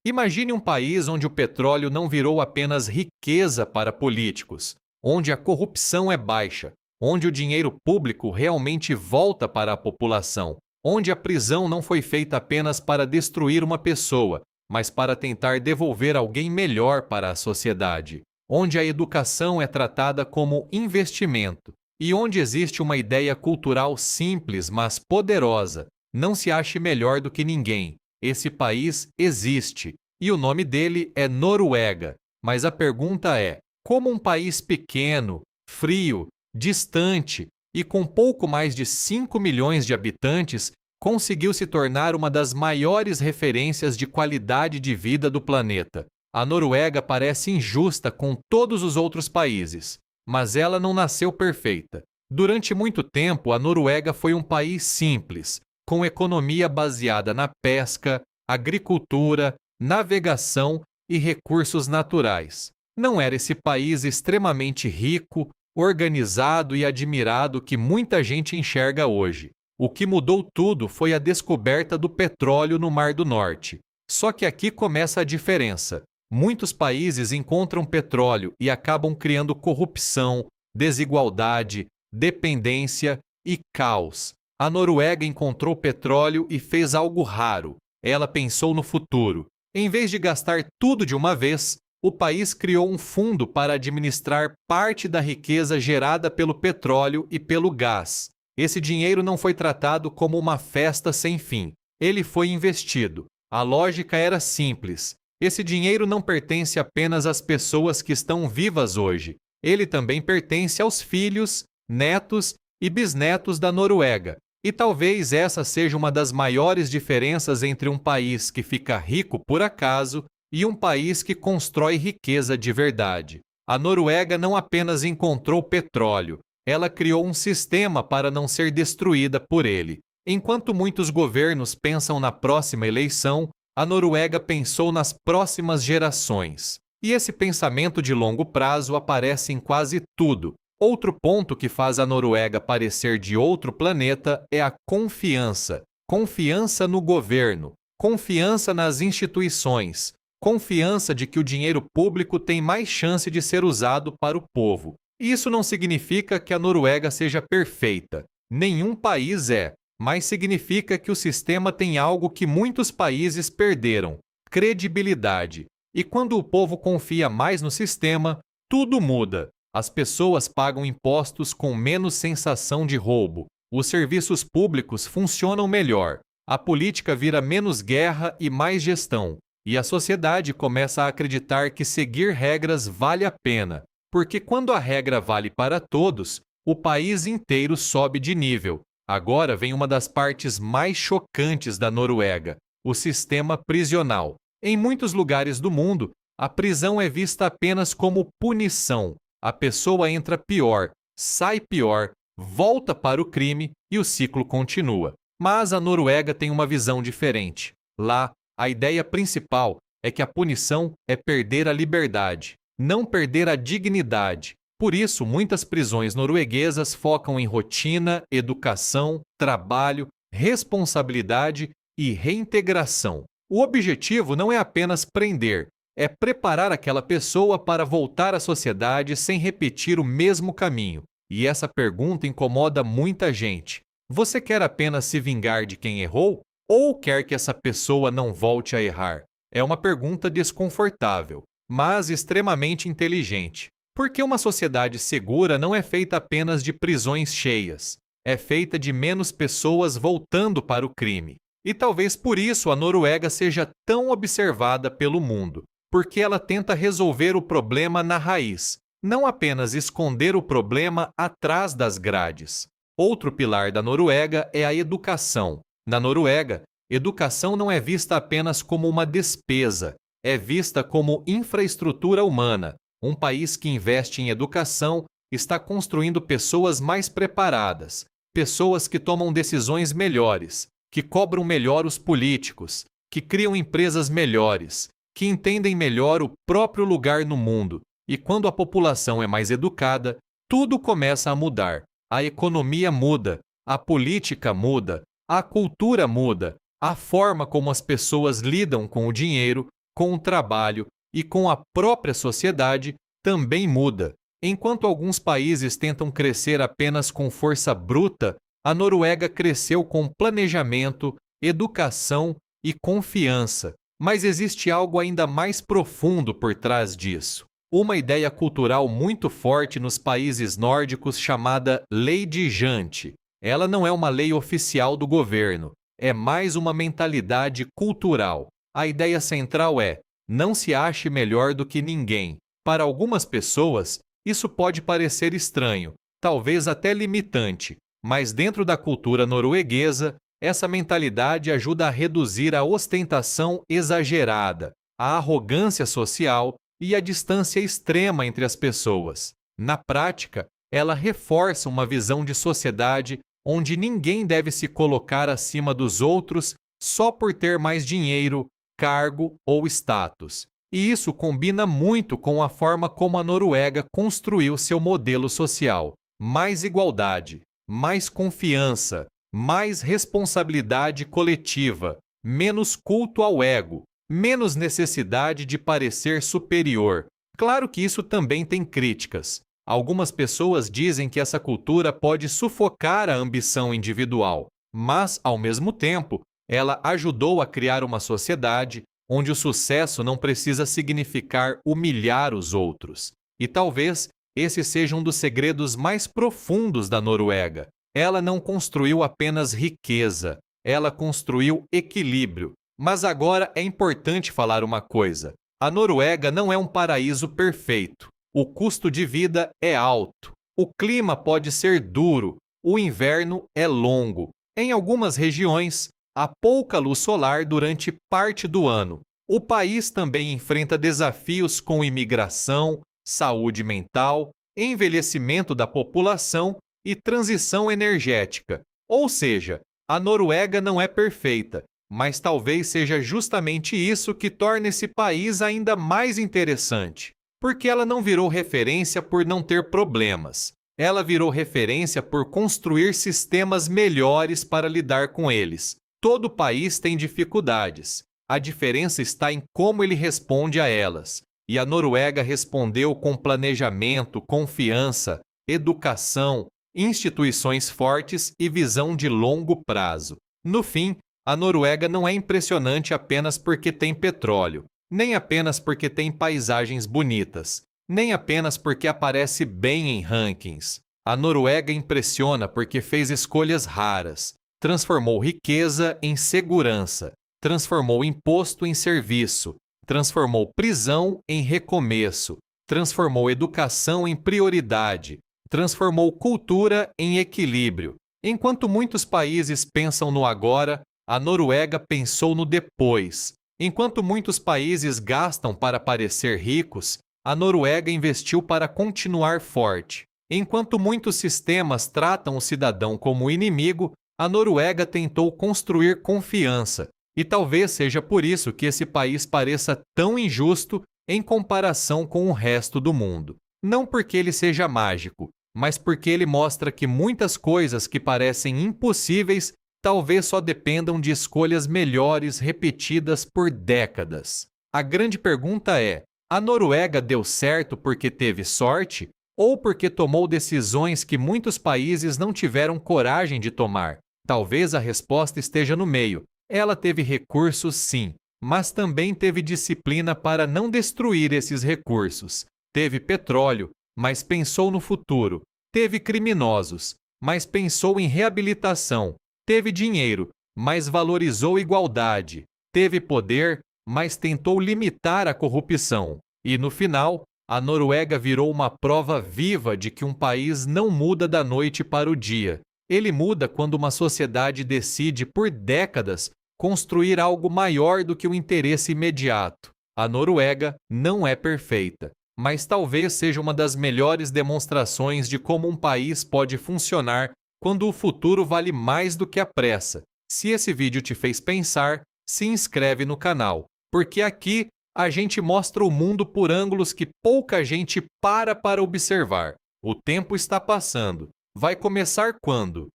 Imagine um país onde o petróleo não virou apenas riqueza para políticos, onde a corrupção é baixa, onde o dinheiro público realmente volta para a população, onde a prisão não foi feita apenas para destruir uma pessoa, mas para tentar devolver alguém melhor para a sociedade, onde a educação é tratada como investimento e onde existe uma ideia cultural simples, mas poderosa. Não se ache melhor do que ninguém. Esse país existe e o nome dele é Noruega. Mas a pergunta é: como um país pequeno, frio, distante e com pouco mais de 5 milhões de habitantes conseguiu se tornar uma das maiores referências de qualidade de vida do planeta? A Noruega parece injusta com todos os outros países, mas ela não nasceu perfeita. Durante muito tempo, a Noruega foi um país simples, com economia baseada na pesca, agricultura, navegação e recursos naturais. Não era esse país extremamente rico, organizado e admirado que muita gente enxerga hoje. O que mudou tudo foi a descoberta do petróleo no Mar do Norte. Só que aqui começa a diferença. Muitos países encontram petróleo e acabam criando corrupção, desigualdade, dependência e caos. A Noruega encontrou petróleo e fez algo raro. Ela pensou no futuro. Em vez de gastar tudo de uma vez, o país criou um fundo para administrar parte da riqueza gerada pelo petróleo e pelo gás. Esse dinheiro não foi tratado como uma festa sem fim. Ele foi investido. A lógica era simples. Esse dinheiro não pertence apenas às pessoas que estão vivas hoje. Ele também pertence aos filhos, netos e bisnetos da Noruega. E talvez essa seja uma das maiores diferenças entre um país que fica rico por acaso e um país que constrói riqueza de verdade. A Noruega não apenas encontrou petróleo, ela criou um sistema para não ser destruída por ele. Enquanto muitos governos pensam na próxima eleição, a Noruega pensou nas próximas gerações. E esse pensamento de longo prazo aparece em quase tudo. Outro ponto que faz a Noruega parecer de outro planeta é a confiança. Confiança no governo, confiança nas instituições, confiança de que o dinheiro público tem mais chance de ser usado para o povo. Isso não significa que a Noruega seja perfeita. Nenhum país é, mas significa que o sistema tem algo que muitos países perderam: credibilidade. E quando o povo confia mais no sistema, tudo muda. As pessoas pagam impostos com menos sensação de roubo. Os serviços públicos funcionam melhor. A política vira menos guerra e mais gestão. E a sociedade começa a acreditar que seguir regras vale a pena. Porque quando a regra vale para todos, o país inteiro sobe de nível. Agora vem uma das partes mais chocantes da Noruega: o sistema prisional. Em muitos lugares do mundo, a prisão é vista apenas como punição. A pessoa entra pior, sai pior, volta para o crime e o ciclo continua. Mas a Noruega tem uma visão diferente. Lá, a ideia principal é que a punição é perder a liberdade, não perder a dignidade. Por isso, muitas prisões norueguesas focam em rotina, educação, trabalho, responsabilidade e reintegração. O objetivo não é apenas prender, é preparar aquela pessoa para voltar à sociedade sem repetir o mesmo caminho. E essa pergunta incomoda muita gente. Você quer apenas se vingar de quem errou? Ou quer que essa pessoa não volte a errar? É uma pergunta desconfortável, mas extremamente inteligente. Porque uma sociedade segura não é feita apenas de prisões cheias. É feita de menos pessoas voltando para o crime. E talvez por isso a Noruega seja tão observada pelo mundo. Porque ela tenta resolver o problema na raiz, não apenas esconder o problema atrás das grades. Outro pilar da Noruega é a educação. Na Noruega, educação não é vista apenas como uma despesa, é vista como infraestrutura humana. Um país que investe em educação está construindo pessoas mais preparadas, pessoas que tomam decisões melhores, que cobram melhor os políticos, que criam empresas melhores, que entendem melhor o próprio lugar no mundo. E quando a população é mais educada, tudo começa a mudar. A economia muda, a política muda, a cultura muda, a forma como as pessoas lidam com o dinheiro com o trabalho e com a própria sociedade também muda. Enquanto alguns países tentam crescer apenas com força bruta, a Noruega cresceu com planejamento, educação e confiança. Mas existe algo ainda mais profundo por trás disso. Uma ideia cultural muito forte nos países nórdicos chamada Lei de Jante. Ela não é uma lei oficial do governo, é mais uma mentalidade cultural. A ideia central é: não se ache melhor do que ninguém. Para algumas pessoas, isso pode parecer estranho, talvez até limitante, mas dentro da cultura norueguesa, essa mentalidade ajuda a reduzir a ostentação exagerada, a arrogância social e a distância extrema entre as pessoas. Na prática, ela reforça uma visão de sociedade onde ninguém deve se colocar acima dos outros só por ter mais dinheiro, cargo ou status. E isso combina muito com a forma como a Noruega construiu seu modelo social. Mais igualdade, mais confiança, mais responsabilidade coletiva, menos culto ao ego, menos necessidade de parecer superior. Claro que isso também tem críticas. Algumas pessoas dizem que essa cultura pode sufocar a ambição individual, mas, ao mesmo tempo, ela ajudou a criar uma sociedade onde o sucesso não precisa significar humilhar os outros. E talvez esse seja um dos segredos mais profundos da Noruega. Ela não construiu apenas riqueza, ela construiu equilíbrio. Mas agora é importante falar uma coisa: a Noruega não é um paraíso perfeito. O custo de vida é alto, o clima pode ser duro, o inverno é longo. Em algumas regiões, há pouca luz solar durante parte do ano. O país também enfrenta desafios com imigração, saúde mental, envelhecimento da população e transição energética. Ou seja, a Noruega não é perfeita, mas talvez seja justamente isso que torna esse país ainda mais interessante. Porque ela não virou referência por não ter problemas. Ela virou referência por construir sistemas melhores para lidar com eles. Todo país tem dificuldades. A diferença está em como ele responde a elas. E a Noruega respondeu com planejamento, confiança, educação, instituições fortes e visão de longo prazo. No fim, a Noruega não é impressionante apenas porque tem petróleo, nem apenas porque tem paisagens bonitas, nem apenas porque aparece bem em rankings. A Noruega impressiona porque fez escolhas raras, transformou riqueza em segurança, transformou imposto em serviço, transformou prisão em recomeço, transformou educação em prioridade, transformou cultura em equilíbrio. Enquanto muitos países pensam no agora, a Noruega pensou no depois. Enquanto muitos países gastam para parecer ricos, a Noruega investiu para continuar forte. Enquanto muitos sistemas tratam o cidadão como inimigo, a Noruega tentou construir confiança. E talvez seja por isso que esse país pareça tão injusto em comparação com o resto do mundo. Não porque ele seja mágico, mas porque ele mostra que muitas coisas que parecem impossíveis talvez só dependam de escolhas melhores repetidas por décadas. A grande pergunta é: a Noruega deu certo porque teve sorte ou porque tomou decisões que muitos países não tiveram coragem de tomar? Talvez a resposta esteja no meio. Ela teve recursos, sim, mas também teve disciplina para não destruir esses recursos. Teve petróleo, mas pensou no futuro. Teve criminosos, mas pensou em reabilitação. Teve dinheiro, mas valorizou igualdade. Teve poder, mas tentou limitar a corrupção. E no final, a Noruega virou uma prova viva de que um país não muda da noite para o dia. Ele muda quando uma sociedade decide, por décadas, construir algo maior do que o interesse imediato. A Noruega não é perfeita, mas talvez seja uma das melhores demonstrações de como um país pode funcionar quando o futuro vale mais do que a pressa. Se esse vídeo te fez pensar, se inscreve no canal, porque aqui a gente mostra o mundo por ângulos que pouca gente para observar. O tempo está passando. Vai começar quando?